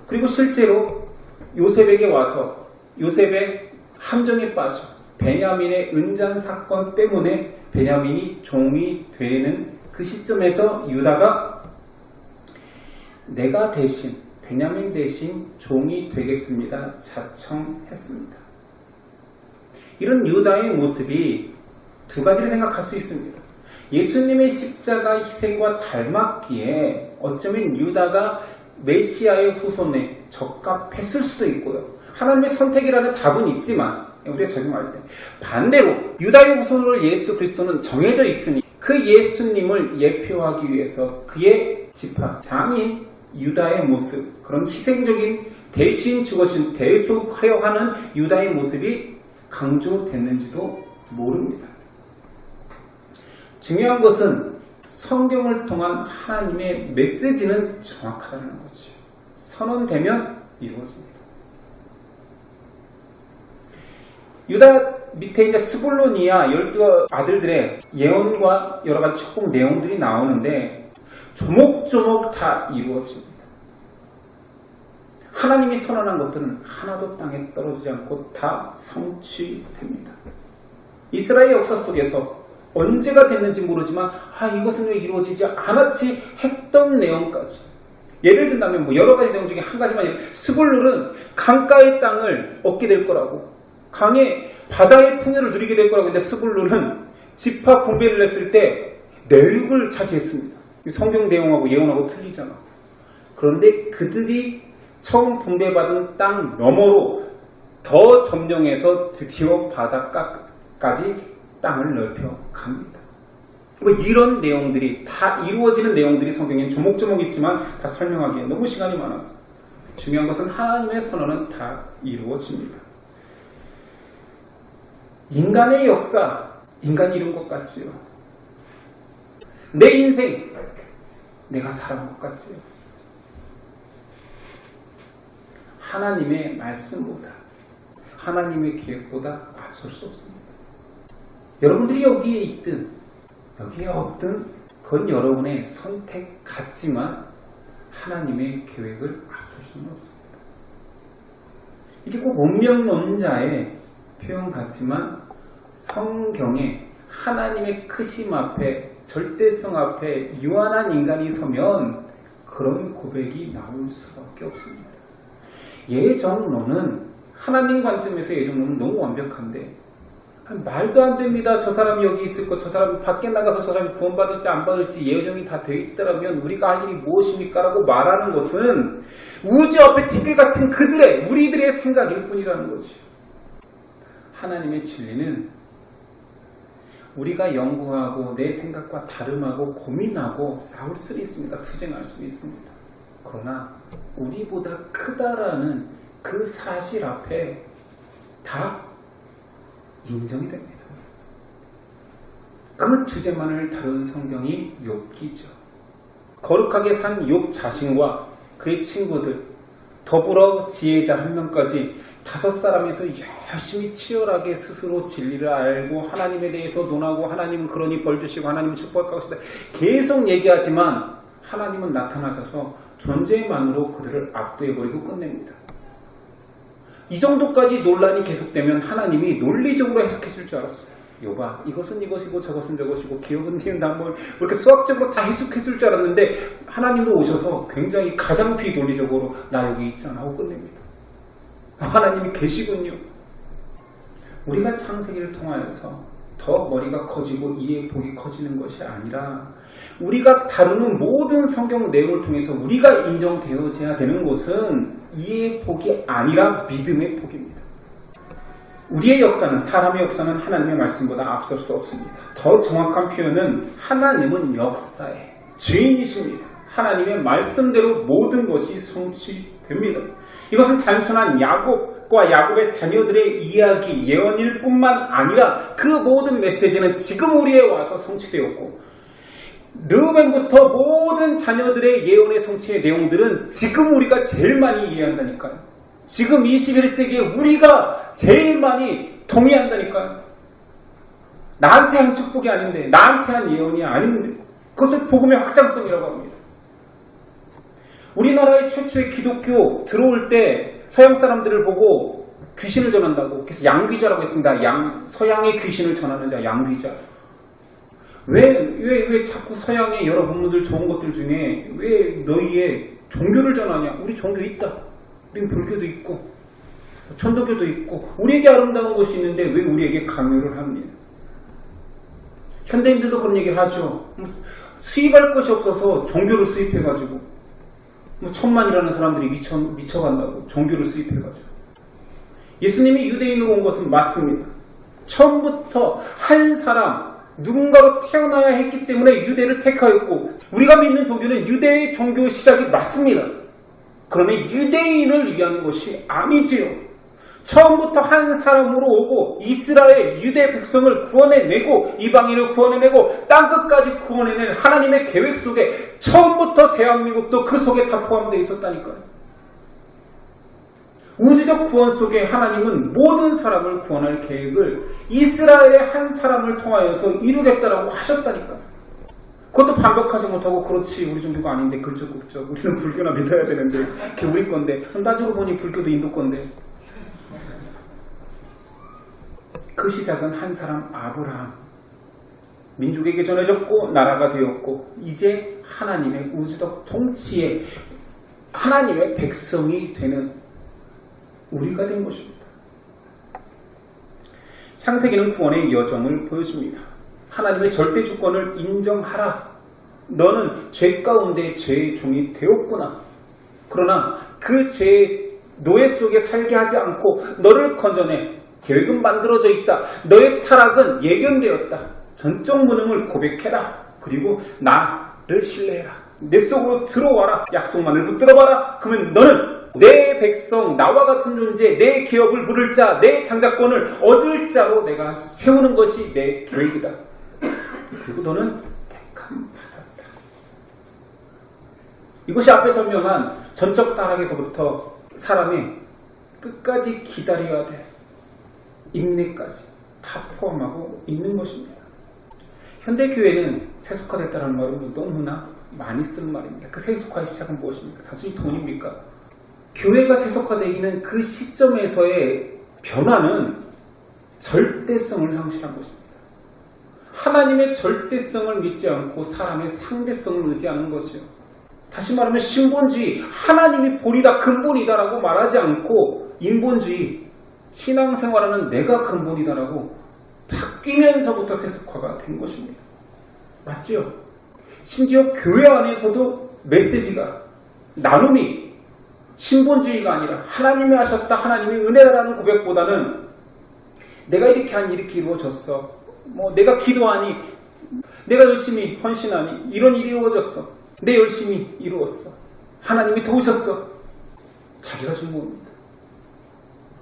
그리고 실제로 요셉에게 와서 요셉의 함정에 빠져 베냐민의 은잔 사건 때문에 베냐민이 종이 되는 그 시점에서 유다가 내가 대신 베냐민 대신 종이 되겠습니다. 자청했습니다. 이런 유다의 모습이 두 가지를 생각할 수 있습니다. 예수님의 십자가 희생과 닮았기에 어쩌면 유다가 메시아의 후손에 적합했을 수도 있고요. 하나님의 선택이라는 답은 있지만 우리가 적용할 때 반대로 유다의 후손으로 예수 그리스도는 정해져 있으니 그 예수님을 예표하기 위해서 그의 지파 장인 유다의 모습, 그런 희생적인 대신 죽으신 대속하여 하는 유다의 모습이 강조됐는지도 모릅니다. 중요한 것은 성경을 통한 하나님의 메시지는 정확하다는 거죠. 선언되면 이루어집니다. 유다 밑에 있는 스불론이야 12 아들들의 예언과 여러 가지 첩봉 내용들이 나오는데 조목조목 다 이루어집니다. 하나님이 선언한 것들은 하나도 땅에 떨어지지 않고 다 성취됩니다. 이스라엘 역사 속에서 언제가 됐는지 모르지만 이것은 왜 이루어지지 않았지 했던 내용까지 예를 든다면 여러 가지 내용 중에 한 가지만 스불론은 강가의 땅을 얻게 될 거라고 강의 바다의 풍요를 누리게 될 거라고 했는데 스불론은 지파 분배를 했을 때 내륙을 차지했습니다. 성경 내용하고 예언하고 틀리잖아. 그런데 그들이 처음 분배받은 땅 너머로 더 점령해서 드디어 바닷가까지 땅을 넓혀 갑니다. 이런 내용들이 다 이루어지는 내용들이 성경에 조목조목 있지만 다 설명하기에 너무 시간이 많아서 중요한 것은 하나님의 선언은 다 이루어집니다. 인간의 역사, 인간이 이룬 것 같지요. 내 인생, 내가 살아온 것 같지요. 하나님의 말씀보다, 하나님의 계획보다 앞설 수 없습니다. 여러분들이 여기에 있든 여기에 없든 그건 여러분의 선택 같지만 하나님의 계획을 앞설 수는 없습니다. 이게 꼭 운명론자의 표현 같지만 성경에 하나님의 크심 앞에 절대성 앞에 유한한 인간이 서면 그런 고백이 나올 수밖에 없습니다. 예정론은 하나님 관점에서 예정론은 너무 완벽한데 말도 안 됩니다. 저 사람이 여기 있을 거, 저 사람이 밖에 나가서 저 사람이 구원받을지 안 받을지 예정이 다 되어 있더라면 우리가 할 일이 무엇입니까? 라고 말하는 것은 우주 앞에 티끌 같은 우리들의 생각일 뿐이라는 거죠. 하나님의 진리는 우리가 연구하고 내 생각과 다름하고 고민하고 싸울 수 있습니다. 투쟁할 수 있습니다. 그러나 우리보다 크다라는 그 사실 앞에 다 인정이 됩니다. 그 주제만을 다룬 성경이 욥기죠. 거룩하게 산 욥 자신과 그의 친구들 더불어 지혜자 한 명까지 5사람에서 열심히 치열하게 스스로 진리를 알고 하나님에 대해서 논하고 하나님은 그러니 벌 주시고 하나님은 축복할 것이다 계속 얘기하지만 하나님은 나타나셔서 존재만으로 그들을 압도해버리고 끝냅니다. 이 정도까지 논란이 계속되면 하나님이 논리적으로 해석해 줄 줄 알았어요. 욥아, 이것은 이것이고 저것은 저것이고 기억은 니은 다음을 이렇게 수학적으로 다 해석해 줄 줄 알았는데 하나님도 오셔서 굉장히 가장 비논리적으로 나 여기 있잖아 하고 끝냅니다. 하나님이 계시군요. 우리가 창세기를 통하여서 더 머리가 커지고 이해의 폭이 커지는 것이 아니라 우리가 다루는 모든 성경 내용을 통해서 우리가 인정되어져야 되는 것은 이해의 폭이 아니라 믿음의 폭입니다. 우리의 역사는 사람의 역사는 하나님의 말씀보다 앞설 수 없습니다. 더 정확한 표현은 하나님은 역사의 주인이십니다. 하나님의 말씀대로 모든 것이 성취됩니다. 이것은 단순한 야곱과 야곱의 자녀들의 이야기, 예언일 뿐만 아니라 그 모든 메시지는 지금 우리에 와서 성취되었고 르우벤부터 모든 자녀들의 예언의 성취의 내용들은 지금 우리가 제일 많이 이해한다니까요. 지금 21세기에 우리가 제일 많이 동의한다니까요. 나한테 한 축복이 아닌데 나한테 한 예언이 아닌데 그것을 복음의 확장성이라고 합니다. 우리나라의 최초의 기독교 들어올 때 서양 사람들을 보고 귀신을 전한다고 그래서 양귀자라고 했습니다. 서양의 귀신을 전하는 자 양귀자. 왜 자꾸 서양의 여러 본문들 좋은 것들 중에 왜 너희의 종교를 전하냐? 우리 종교 있다. 우린 불교도 있고 천도교도 있고 우리에게 아름다운 것이 있는데 왜 우리에게 강요를 합니까? 현대인들도 그런 얘기를 하죠. 수입할 것이 없어서 종교를 수입해가지고 1000만이라는 사람들이 미쳐간다고 종교를 수입해가지고 예수님이 유대인으로 온 것은 맞습니다. 처음부터 한 사람 누군가로 태어나야 했기 때문에 유대를 택하였고 우리가 믿는 종교는 유대의 종교 시작이 맞습니다. 그러나 유대인을 위한 것이 아니지요. 처음부터 한 사람으로 오고 이스라엘 유대 백성을 구원해내고 이방인을 구원해내고 땅끝까지 구원해낸 하나님의 계획 속에 처음부터 대한민국도 그 속에 다 포함되어 있었다니까요. 우주적 구원 속에 하나님은 모든 사람을 구원할 계획을 이스라엘의 한 사람을 통하여서 이루겠다라고 하셨다니까요. 그것도 반박하지 못하고 그렇지 우리 종교가 아닌데 글적글적 우리는 불교나 믿어야 되는데 그게 우리 건데 따지고 보니 불교도 인도 건데 그 시작은 한 사람 아브라함 민족에게 전해졌고 나라가 되었고 이제 하나님의 우주적 통치에 하나님의 백성이 되는 우리가 된 것입니다. 창세기는 구원의 여정을 보여줍니다. 하나님의 절대 주권을 인정하라. 너는 죄 가운데 죄의 종이 되었구나. 그러나 그 죄의 노예 속에 살게 하지 않고 너를 건져내. 계획은 만들어져 있다. 너의 타락은 예견되었다. 전적 무능을 고백해라. 그리고 나를 신뢰해라. 내 속으로 들어와라. 약속만을 붙들어봐라. 그러면 너는 내 백성, 나와 같은 존재, 내 기업을 부를 자, 내 장자권을 얻을 자로 내가 세우는 것이 내 계획이다. 그리고 너는 택함 받았다. 이것이 앞에 설명한 전적 타락에서부터 사람의 끝까지 기다려야 될 인내까지 다 포함하고 있는 것입니다. 현대교회는 세속화됐다는 말은 너무나 많이 쓰는 말입니다. 그 세속화의 시작은 무엇입니까? 단순히 돈입니까? 교회가 세속화되기는 그 시점에서의 변화는 절대성을 상실한 것입니다. 하나님의 절대성을 믿지 않고 사람의 상대성을 의지하는 거죠. 다시 말하면 신본주의, 하나님이 본이다, 근본이다라고 말하지 않고 인본주의, 신앙생활하는 내가 근본이다라고 바뀌면서부터 세속화가 된 것입니다. 맞지요? 심지어 교회 안에서도 메시지가, 나눔이 신본주의가 아니라 하나님이 하셨다, 하나님의 은혜라는 고백보다는 내가 이렇게 하니 이렇게 이루어졌어. 내가 기도하니, 내가 열심히 헌신하니 이런 일이 이루어졌어. 내 열심히 이루었어. 하나님이 도우셨어. 자기가 준 겁니다.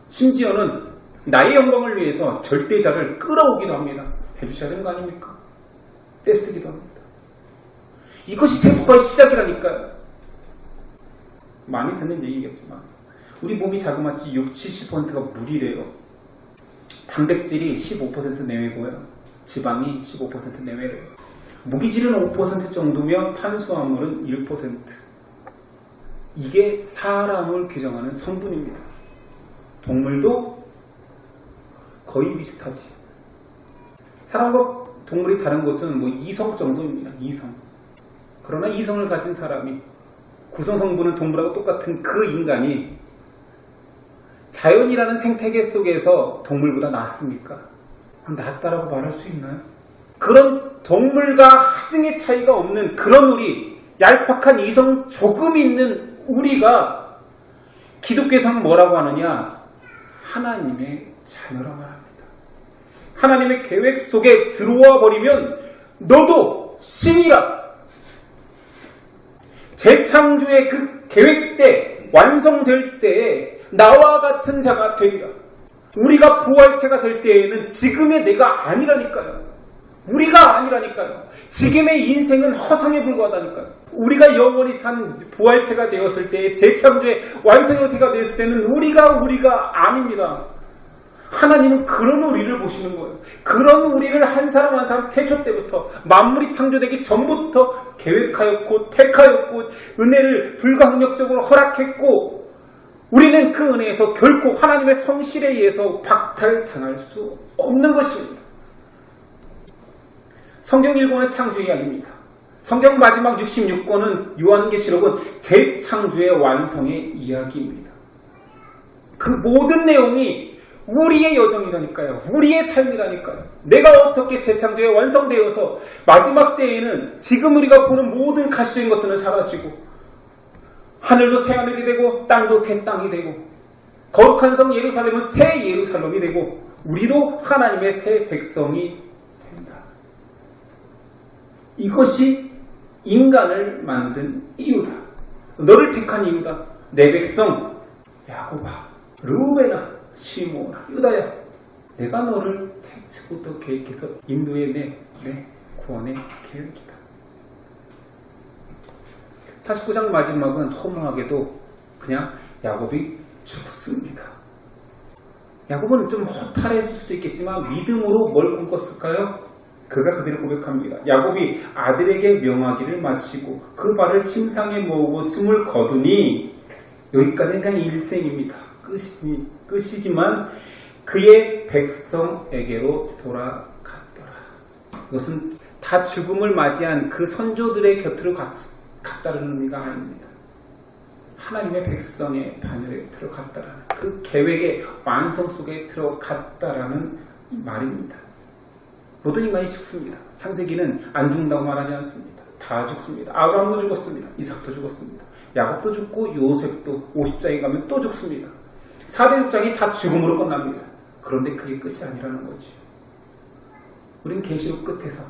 심지어는 나의 영광을 위해서 절대자를 끌어오기도 합니다. 해주셔야 되는 거 아닙니까? 떼쓰기도 합니다. 이것이 세속화의 시작이라니까요. 많이 듣는 얘기겠지만 우리 몸이 자그마치 60-70%가 물이래요. 단백질이 15% 내외고요. 지방이 15% 내외래요. 무기질은 5% 정도며 탄수화물은 1%. 이게 사람을 규정하는 성분입니다. 동물도 거의 비슷하지. 사람과 동물이 다른 것은 이성 정도입니다. 이성. 그러나 이성을 가진 사람이 구성성분은 동물하고 똑같은 그 인간이 자연이라는 생태계 속에서 동물보다 낫습니까? 낫다라고 말할 수 있나요? 그런 동물과 하등의 차이가 없는 그런 우리, 얄팍한 이성 조금 있는 우리가 기독교에서는 뭐라고 하느냐? 하나님의 자녀라고 합니다. 하나님의 계획 속에 들어와 버리면 너도 신이라. 재창조의 그 계획대 완성될 때에 나와 같은 자가 되리라. 우리가 부활체가 될 때에는 지금의 내가 아니라니까요. 우리가 아니라니까요. 지금의 인생은 허상에 불과하다니까요. 우리가 영원히 산 부활체가 되었을 때, 재창조의 완성형태가 되었을 때는 우리가 아닙니다. 하나님은 그런 우리를 보시는 거예요. 그런 우리를 한 사람 한 사람 태초 때부터, 만물이 창조되기 전부터 계획하였고 택하였고 은혜를 불가항력적으로 허락했고, 우리는 그 은혜에서 결코 하나님의 성실에 의해서 박탈당할 수 없는 것입니다. 성경 1권은 창조의 이야기입니다. 성경 마지막 66권은 요한계시록은 재창조의 완성의 이야기입니다. 그 모든 내용이 우리의 여정이라니까요. 우리의 삶이라니까요. 내가 어떻게 재창조에 완성되어서 마지막 때에는 지금 우리가 보는 모든 가시적인 것들은 사라지고 하늘도 새 하늘이 되고 땅도 새 땅이 되고 거룩한 성 예루살렘은 새 예루살렘이 되고 우리도 하나님의 새 백성이 된다. 이것이 인간을 만든 이유다. 너를 택한 이유다. 내 백성 야곱아, 르우벤아, 시므온아, 유다야, 내가 너를 태초부터 계획해서 인도해 내 구원의 계획이다. 49장 마지막은 허무하게도 그냥 야곱이 죽습니다. 야곱은 좀 허탈했을 수도 있겠지만 믿음으로 뭘 꿈꿨을까요? 그가 그대로 고백합니다. 야곱이 아들에게 명하기를 마치고 그 발을 침상에 모으고 숨을 거두니, 여기까지는 그냥 일생입니다. 끝이지만 그의 백성에게로 돌아갔더라. 이것은 다 죽음을 맞이한 그 선조들의 곁으로 갔다는 의미가 아닙니다. 하나님의 백성의 반열에 들어갔다라는, 그 계획의 완성 속에 들어갔다라는 말입니다. 모든 인간이 죽습니다. 창세기는 안 죽는다고 말하지 않습니다. 다 죽습니다. 아브라함도 죽었습니다. 이삭도 죽었습니다. 야곱도 죽고 요셉도 50장에 가면 또 죽습니다. 4대 6장이 다 죽음으로 끝납니다. 그런데 그게 끝이 아니라는 거지. 우린 계시록 끝에서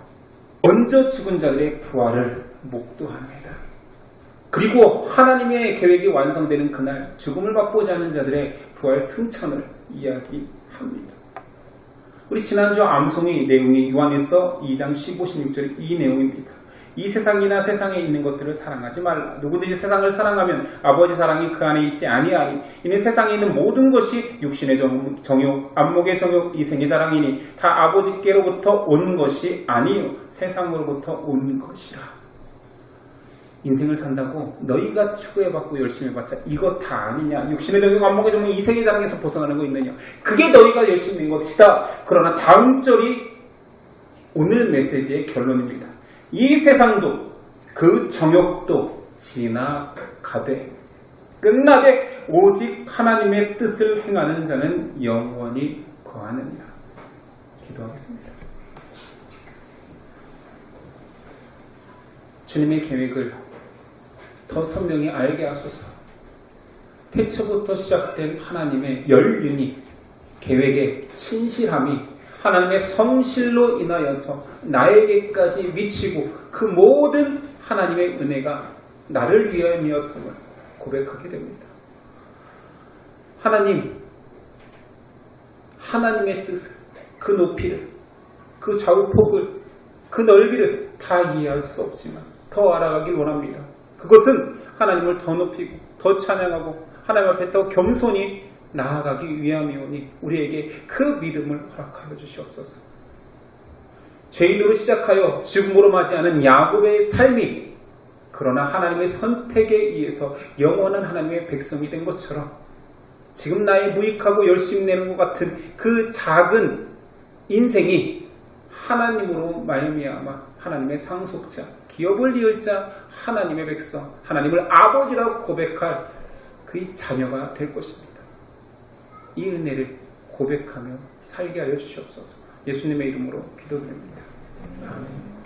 먼저 죽은 자들의 부활을 목도합니다. 그리고 하나님의 계획이 완성되는 그날 죽음을 맛보지 않은 자들의 부활 승천을 이야기합니다. 우리 지난주 암송의 내용이 요한일서 2장 15, 16절 이 내용입니다. 이 세상이나 세상에 있는 것들을 사랑하지 말라. 누구든지 세상을 사랑하면 아버지 사랑이 그 안에 있지 아니하니 이는 세상에 있는 모든 것이 육신의 정욕, 안목의 정욕, 이생의 자랑이니 다 아버지께로부터 온 것이 아니요 세상으로부터 온 것이라. 인생을 산다고 너희가 추구해받고 열심히 해봤자 이거 다 아니냐? 육신의 정욕, 안목의 정욕, 이생의 자랑에서 벗어나는 거 있느냐? 그게 너희가 열심히 한 것이다. 그러나 다음 절이 오늘 메시지의 결론입니다. 이 세상도 그 정욕도 지나가되 끝나되 오직 하나님의 뜻을 행하는 자는 영원히 거하느니라. 기도하겠습니다. 주님의 계획을 더 선명히 알게 하소서. 태초부터 시작된 하나님의 연륜이, 계획의 신실함이 하나님의 성실로 인하여서 나에게까지 미치고 그 모든 하나님의 은혜가 나를 위함이었음을 고백하게 됩니다. 하나님의 뜻을, 그 높이를, 그 좌우폭을, 그 넓이를 다 이해할 수 없지만 더 알아가길 원합니다. 그것은 하나님을 더 높이고 더 찬양하고 하나님 앞에 더 겸손히 나아가기 위함이오니 우리에게 그 믿음을 허락하여 주시옵소서. 죄인으로 시작하여 죽음으로 맞이하는 야곱의 삶이 그러나 하나님의 선택에 의해서 영원한 하나님의 백성이 된 것처럼 지금 나의 무익하고 열심히 내는 것 같은 그 작은 인생이 하나님으로 말미암아 하나님의 상속자, 기업을 이을 자, 하나님의 백성, 하나님을 아버지라고 고백할 그의 자녀가 될 것입니다. 이 은혜를 고백하며 살게 하여 주시옵소서. 예수님의 이름으로 기도드립니다. 아멘.